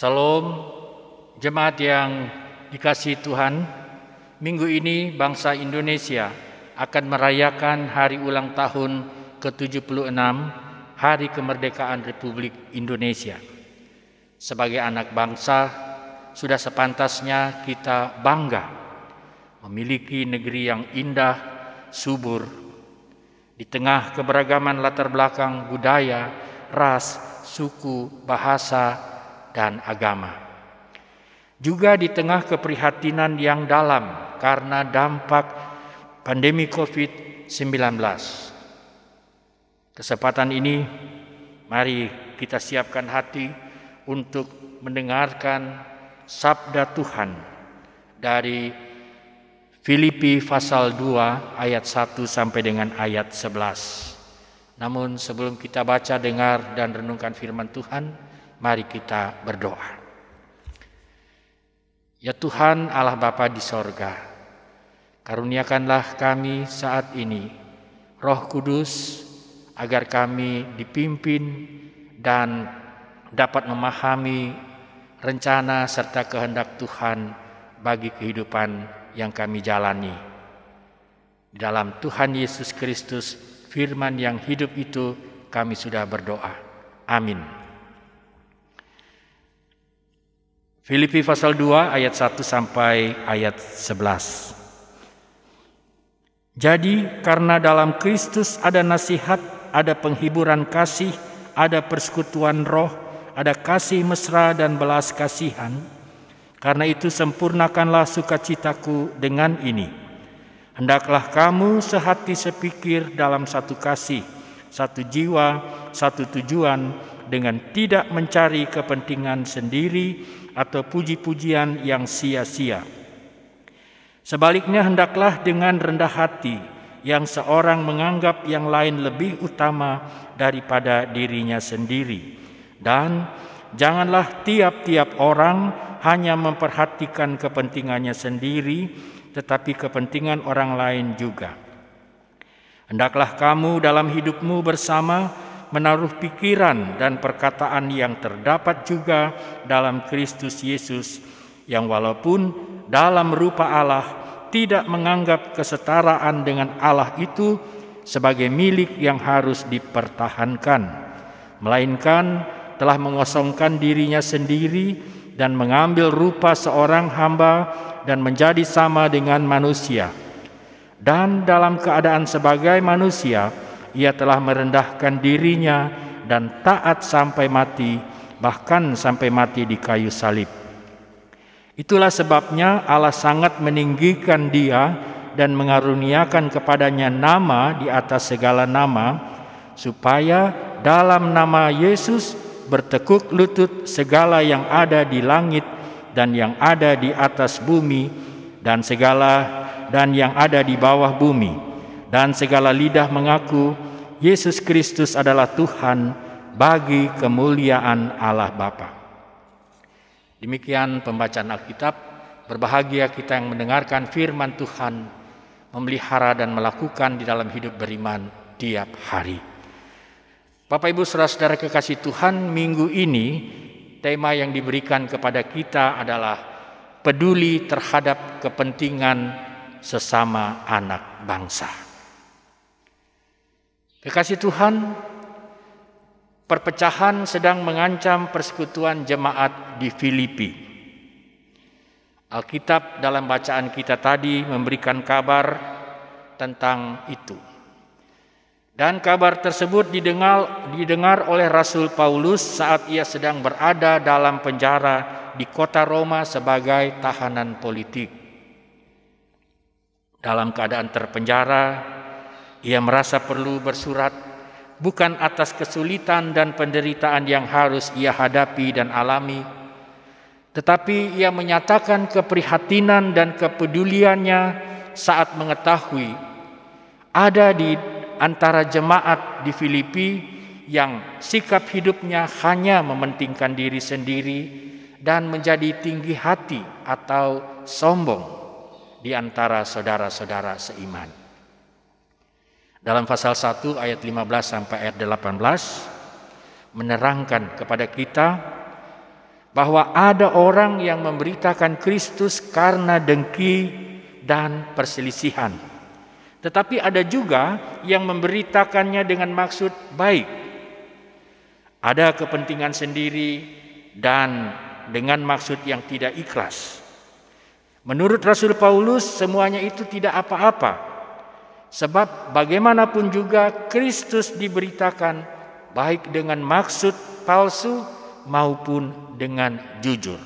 Salam, jemaat yang dikasihi Tuhan. Minggu ini bangsa Indonesia akan merayakan hari ulang tahun ke-76 Hari Kemerdekaan Republik Indonesia. Sebagai anak bangsa, sudah sepantasnya kita bangga memiliki negeri yang indah, subur, di tengah keberagaman latar belakang budaya, ras, suku, bahasa, dan agama. Juga di tengah keprihatinan yang dalam karena dampak pandemi COVID-19. Kesempatan ini, mari kita siapkan hati untuk mendengarkan sabda Tuhan dari Filipi pasal 2 ayat 1 sampai dengan ayat 11. Namun sebelum kita baca, dengar, dan renungkan firman Tuhan, mari kita berdoa. Ya Tuhan Allah Bapa di sorga, karuniakanlah kami saat ini Roh Kudus agar kami dipimpin dan dapat memahami rencana serta kehendak Tuhan bagi kehidupan yang kami jalani. Di dalam Tuhan Yesus Kristus, firman yang hidup itu, kami sudah berdoa. Amin. Filipi pasal 2 ayat 1 sampai ayat 11. Jadi karena dalam Kristus ada nasihat, ada penghiburan kasih, ada persekutuan roh, ada kasih mesra dan belas kasihan. Karena itu sempurnakanlah sukacitaku dengan ini. Hendaklah kamu sehati sepikir dalam satu kasih, satu jiwa, satu tujuan, dengan tidak mencari kepentingan sendiri atau puji-pujian yang sia-sia. Sebaliknya hendaklah dengan rendah hati, yang seorang menganggap yang lain lebih utama daripada dirinya sendiri. Dan janganlah tiap-tiap orang hanya memperhatikan kepentingannya sendiri, tetapi kepentingan orang lain juga. Hendaklah kamu dalam hidupmu bersama menaruh pikiran dan perkataan yang terdapat juga dalam Kristus Yesus, yang walaupun dalam rupa Allah tidak menganggap kesetaraan dengan Allah itu sebagai milik yang harus dipertahankan, melainkan telah mengosongkan dirinya sendiri dan mengambil rupa seorang hamba dan menjadi sama dengan manusia. Dan dalam keadaan sebagai manusia, ia telah merendahkan dirinya dan taat sampai mati, bahkan sampai mati di kayu salib. Itulah sebabnya Allah sangat meninggikan dia dan mengaruniakan kepadanya nama di atas segala nama, supaya dalam nama Yesus bertekuk lutut segala yang ada di langit dan yang ada di atas bumi dan yang ada di bawah bumi. Dan segala lidah mengaku Yesus Kristus adalah Tuhan, bagi kemuliaan Allah Bapa. Demikian pembacaan Alkitab. Berbahagia kita yang mendengarkan firman Tuhan, memelihara dan melakukan di dalam hidup beriman tiap hari. Bapak Ibu saudara-saudara kekasih Tuhan, minggu ini tema yang diberikan kepada kita adalah peduli terhadap kepentingan sesama anak bangsa. Kekasih Tuhan, perpecahan sedang mengancam persekutuan jemaat di Filipi. Alkitab dalam bacaan kita tadi memberikan kabar tentang itu. Dan kabar tersebut didengar oleh Rasul Paulus saat ia sedang berada dalam penjara di kota Roma sebagai tahanan politik. Dalam keadaan terpenjara, ia merasa perlu bersurat bukan atas kesulitan dan penderitaan yang harus ia hadapi dan alami, tetapi ia menyatakan keprihatinan dan kepeduliannya saat mengetahui ada di antara jemaat di Filipi yang sikap hidupnya hanya mementingkan diri sendiri dan menjadi tinggi hati atau sombong di antara saudara-saudara seiman. Dalam pasal 1 ayat 15 sampai ayat 18 menerangkan kepada kita bahwa ada orang yang memberitakan Kristus karena dengki dan perselisihan. Tetapi ada juga yang memberitakannya dengan maksud baik. Ada kepentingan sendiri dan dengan maksud yang tidak ikhlas. Menurut Rasul Paulus, semuanya itu tidak apa-apa. Sebab bagaimanapun juga Kristus diberitakan baik dengan maksud palsu maupun dengan jujur.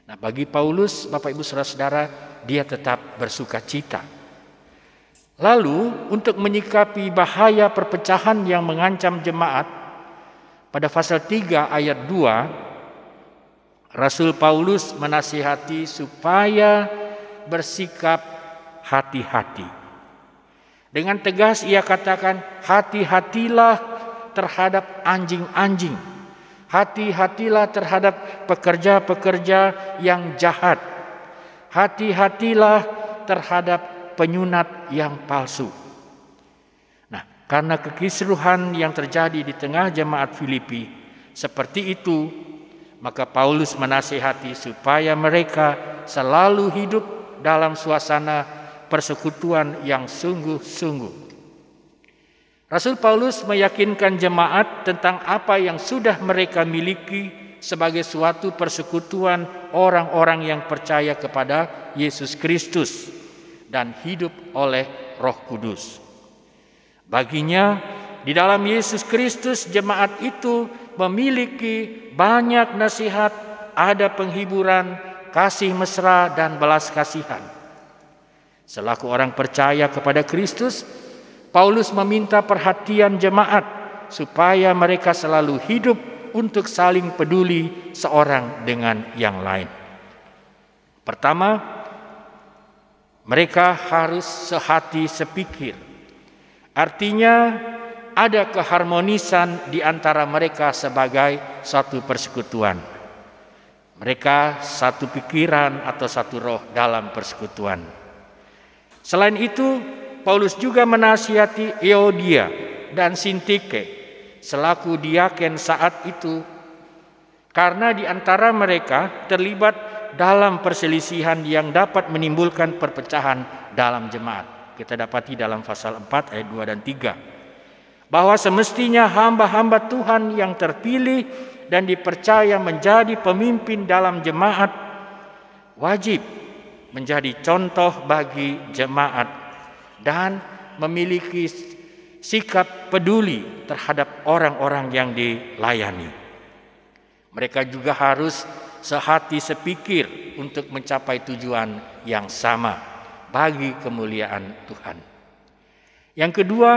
Nah, bagi Paulus, Bapak Ibu Saudara-saudara, dia tetap bersuka cita. Lalu, untuk menyikapi bahaya perpecahan yang mengancam jemaat, pada pasal 3 ayat 2, Rasul Paulus menasihati supaya bersikap hati-hati. Dengan tegas ia katakan, hati-hatilah terhadap anjing-anjing. Hati-hatilah terhadap pekerja-pekerja yang jahat. Hati-hatilah terhadap penyunat yang palsu. Nah, karena kekisruhan yang terjadi di tengah jemaat Filipi seperti itu, maka Paulus menasihati supaya mereka selalu hidup dalam suasana persekutuan yang sungguh-sungguh. Rasul Paulus meyakinkan jemaat tentang apa yang sudah mereka miliki sebagai suatu persekutuan orang-orang yang percaya kepada Yesus Kristus dan hidup oleh Roh Kudus. Baginya, di dalam Yesus Kristus jemaat itu memiliki banyak nasihat, ada penghiburan, kasih mesra, dan belas kasihan. Selaku orang percaya kepada Kristus, Paulus meminta perhatian jemaat supaya mereka selalu hidup untuk saling peduli seorang dengan yang lain. Pertama, mereka harus sehati sepikir. Artinya ada keharmonisan di antara mereka sebagai satu persekutuan. Mereka satu pikiran atau satu roh dalam persekutuan. Selain itu, Paulus juga menasihati Euodia dan Sintike selaku diaken saat itu, karena di antara mereka terlibat dalam perselisihan yang dapat menimbulkan perpecahan dalam jemaat. Kita dapati dalam pasal 4 ayat 2 dan 3. Bahwa semestinya hamba-hamba Tuhan yang terpilih dan dipercaya menjadi pemimpin dalam jemaat wajib menjadi contoh bagi jemaat dan memiliki sikap peduli terhadap orang-orang yang dilayani. Mereka juga harus sehati sepikir untuk mencapai tujuan yang sama bagi kemuliaan Tuhan. Yang kedua,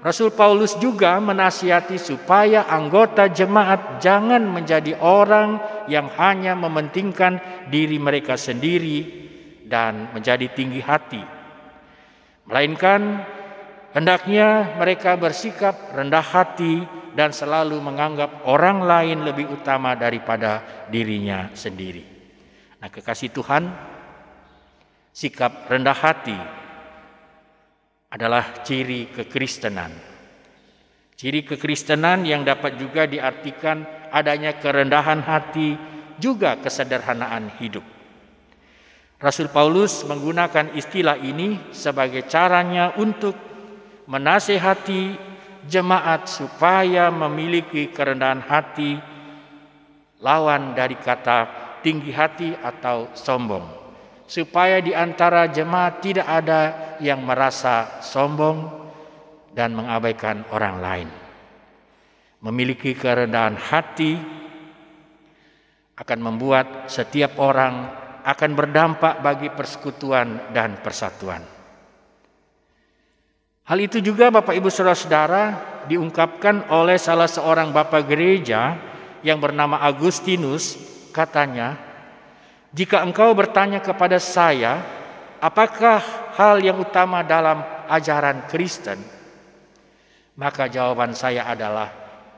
Rasul Paulus juga menasihati supaya anggota jemaat jangan menjadi orang yang hanya mementingkan diri mereka sendiri dan menjadi tinggi hati. Melainkan hendaknya mereka bersikap rendah hati dan selalu menganggap orang lain lebih utama daripada dirinya sendiri. Nah, kekasih Tuhan, sikap rendah hati adalah ciri kekristenan. Ciri kekristenan yang dapat juga diartikan adanya kerendahan hati, juga kesederhanaan hidup. Rasul Paulus menggunakan istilah ini sebagai caranya untuk menasihati jemaat supaya memiliki kerendahan hati, lawan dari kata tinggi hati atau sombong, supaya di antara jemaat tidak ada yang merasa sombong dan mengabaikan orang lain. Memiliki kerendahan hati akan membuat setiap orang akan berdampak bagi persekutuan dan persatuan. Hal itu juga Bapak Ibu Saudara-saudara diungkapkan oleh salah seorang bapak gereja yang bernama Agustinus. Katanya, jika engkau bertanya kepada saya, apakah hal yang utama dalam ajaran Kristen? Maka jawaban saya adalah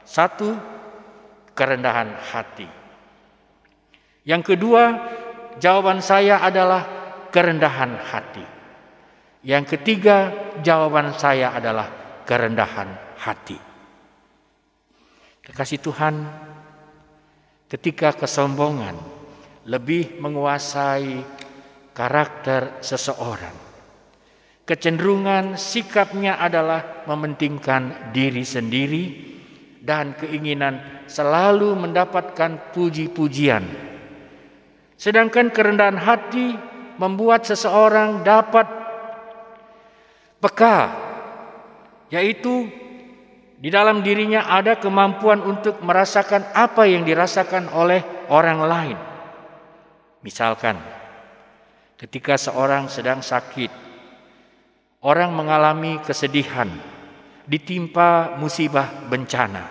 1, kerendahan hati. Yang kedua, jawaban saya adalah kerendahan hati. Yang ketiga, jawaban saya adalah kerendahan hati. Kekasih Tuhan, ketika kesombongan lebih menguasai karakter seseorang. Kecenderungan sikapnya adalah mementingkan diri sendiri dan keinginan selalu mendapatkan puji-pujian. Sedangkan kerendahan hati membuat seseorang dapat peka, yaitu di dalam dirinya ada kemampuan untuk merasakan apa yang dirasakan oleh orang lain. Misalkan, ketika seorang sedang sakit, orang mengalami kesedihan, ditimpa musibah bencana.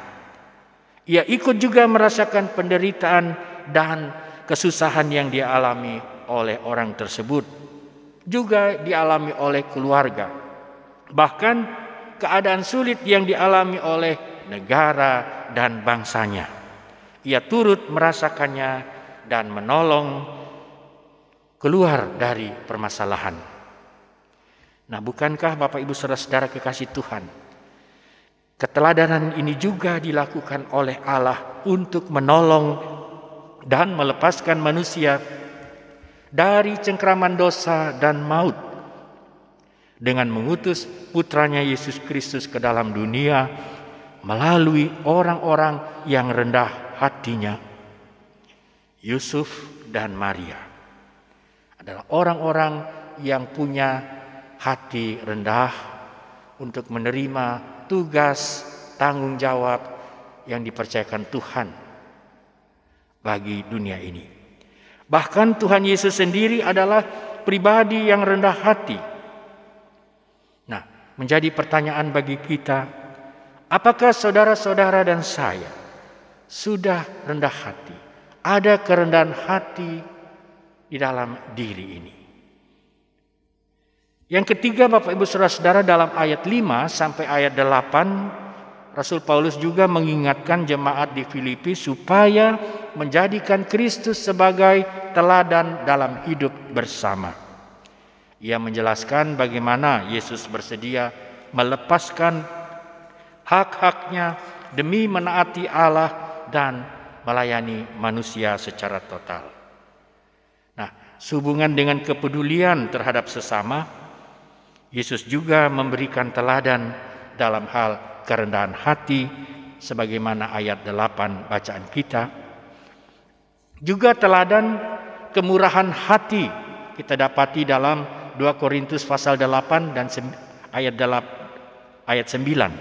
Ia ikut juga merasakan penderitaan dan kesusahan yang dialami oleh orang tersebut, juga dialami oleh keluarga. Bahkan keadaan sulit yang dialami oleh negara dan bangsanya. Ia turut merasakannya dan menolong keluar dari permasalahan. Nah, bukankah Bapak Ibu Saudara-saudara kekasih Tuhan, keteladanan ini juga dilakukan oleh Allah untuk menolong dan melepaskan manusia dari cengkraman dosa dan maut dengan mengutus putranya Yesus Kristus ke dalam dunia melalui orang-orang yang rendah hatinya. Yusuf dan Maria adalah orang-orang yang punya hati rendah untuk menerima tugas tanggung jawab yang dipercayakan Tuhan bagi dunia ini. Bahkan Tuhan Yesus sendiri adalah pribadi yang rendah hati. Nah, menjadi pertanyaan bagi kita, apakah saudara-saudara dan saya sudah rendah hati? Ada kerendahan hati di dalam diri ini. Yang ketiga, Bapak Ibu Saudara-saudara, dalam ayat 5 sampai ayat 8, Rasul Paulus juga mengingatkan jemaat di Filipi supaya menjadikan Kristus sebagai teladan dalam hidup bersama. Ia menjelaskan bagaimana Yesus bersedia melepaskan hak-haknya demi menaati Allah dan melayani manusia secara total. Nah, sehubungan dengan kepedulian terhadap sesama, Yesus juga memberikan teladan dalam hal kerendahan hati sebagaimana ayat 8 bacaan kita. Juga teladan kemurahan hati kita dapati dalam 2 Korintus pasal 8 dan ayat 9.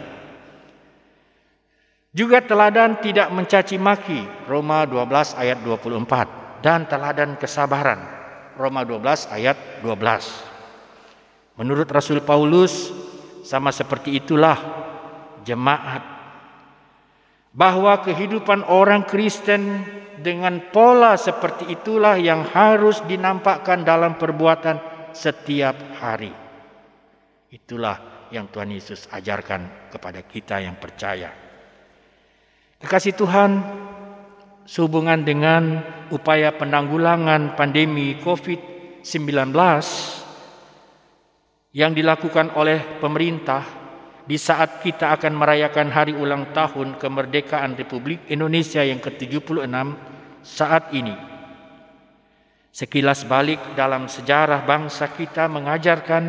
Juga teladan tidak mencaci maki, Roma 12 ayat 24, dan teladan kesabaran, Roma 12 ayat 12. Menurut Rasul Paulus, sama seperti itulah jemaat, bahwa kehidupan orang Kristen dengan pola seperti itulah yang harus dinampakkan dalam perbuatan setiap hari. Itulah yang Tuhan Yesus ajarkan kepada kita yang percaya. Kekasih Tuhan, sehubungan dengan upaya penanggulangan pandemi COVID-19 yang dilakukan oleh pemerintah di saat kita akan merayakan hari ulang tahun kemerdekaan Republik Indonesia yang ke-76 saat ini. Sekilas balik dalam sejarah bangsa kita mengajarkan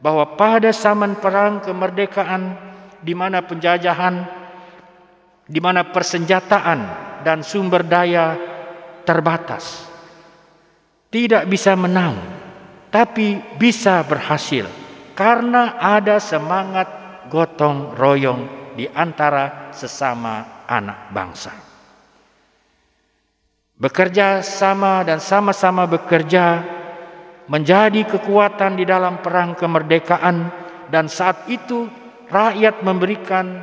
bahwa pada zaman perang kemerdekaan di mana penjajahan, di mana persenjataan dan sumber daya terbatas, tidak bisa menang, tapi bisa berhasil karena ada semangat gotong royong di antara sesama anak bangsa. Bekerja sama dan sama-sama bekerja menjadi kekuatan di dalam perang kemerdekaan, dan saat itu rakyat memberikan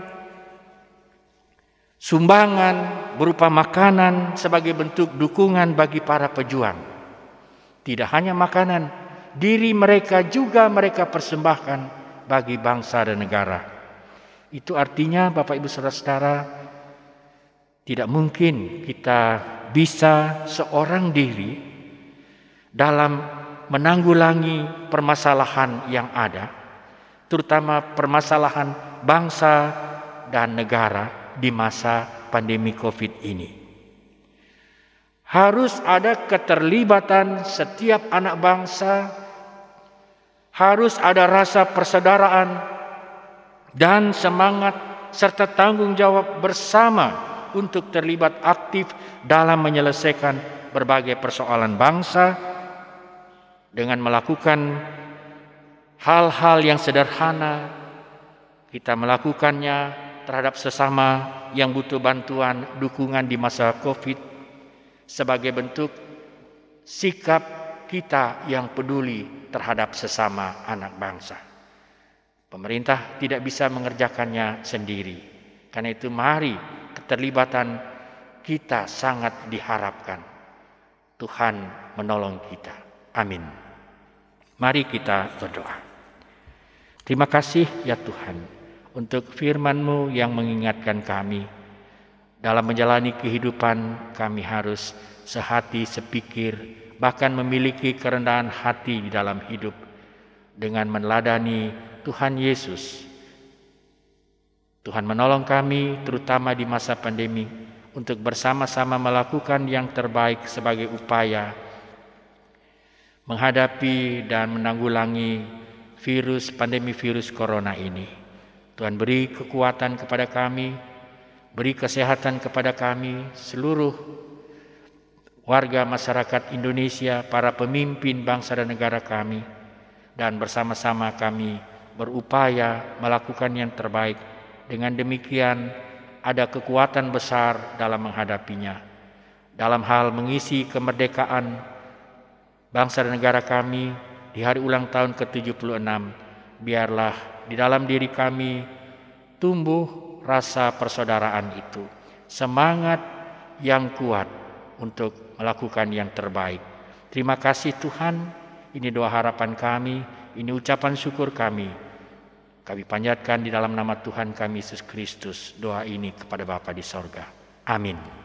sumbangan berupa makanan sebagai bentuk dukungan bagi para pejuang. Tidak hanya makanan, diri mereka juga mereka persembahkan bagi bangsa dan negara. Itu artinya Bapak Ibu Saudara-saudara, tidak mungkin kita bisa seorang diri dalam menanggulangi permasalahan yang ada, terutama permasalahan bangsa dan negara di masa pandemi COVID ini. Harus ada keterlibatan setiap anak bangsa, harus ada rasa persaudaraan dan semangat serta tanggung jawab bersama untuk terlibat aktif dalam menyelesaikan berbagai persoalan bangsa dengan melakukan hal-hal yang sederhana. Kita melakukannya terhadap sesama yang butuh bantuan, dukungan di masa Covid sebagai bentuk sikap kita yang peduli terhadap sesama anak bangsa. Pemerintah tidak bisa mengerjakannya sendiri. Karena itu mari keterlibatan kita sangat diharapkan. Tuhan menolong kita. Amin. Mari kita berdoa. Terima kasih ya Tuhan untuk firman-Mu yang mengingatkan kami. Dalam menjalani kehidupan kami harus sehati, sepikir, bahkan memiliki kerendahan hati di dalam hidup dengan meneladani Tuhan Yesus. Tuhan menolong kami terutama di masa pandemi untuk bersama-sama melakukan yang terbaik sebagai upaya menghadapi dan menanggulangi pandemi virus corona ini. Tuhan beri kekuatan kepada kami, beri kesehatan kepada kami, seluruh warga masyarakat Indonesia, para pemimpin bangsa dan negara kami, dan bersama-sama kami berupaya melakukan yang terbaik. Dengan demikian ada kekuatan besar dalam menghadapinya. Dalam hal mengisi kemerdekaan bangsa dan negara kami di hari ulang tahun ke-76, biarlah di dalam diri kami tumbuh rasa persaudaraan itu, semangat yang kuat untuk melakukan yang terbaik. Terima kasih Tuhan, ini doa harapan kami, ini ucapan syukur kami. Kami panjatkan di dalam nama Tuhan kami Yesus Kristus doa ini kepada Bapa di sorga. Amin.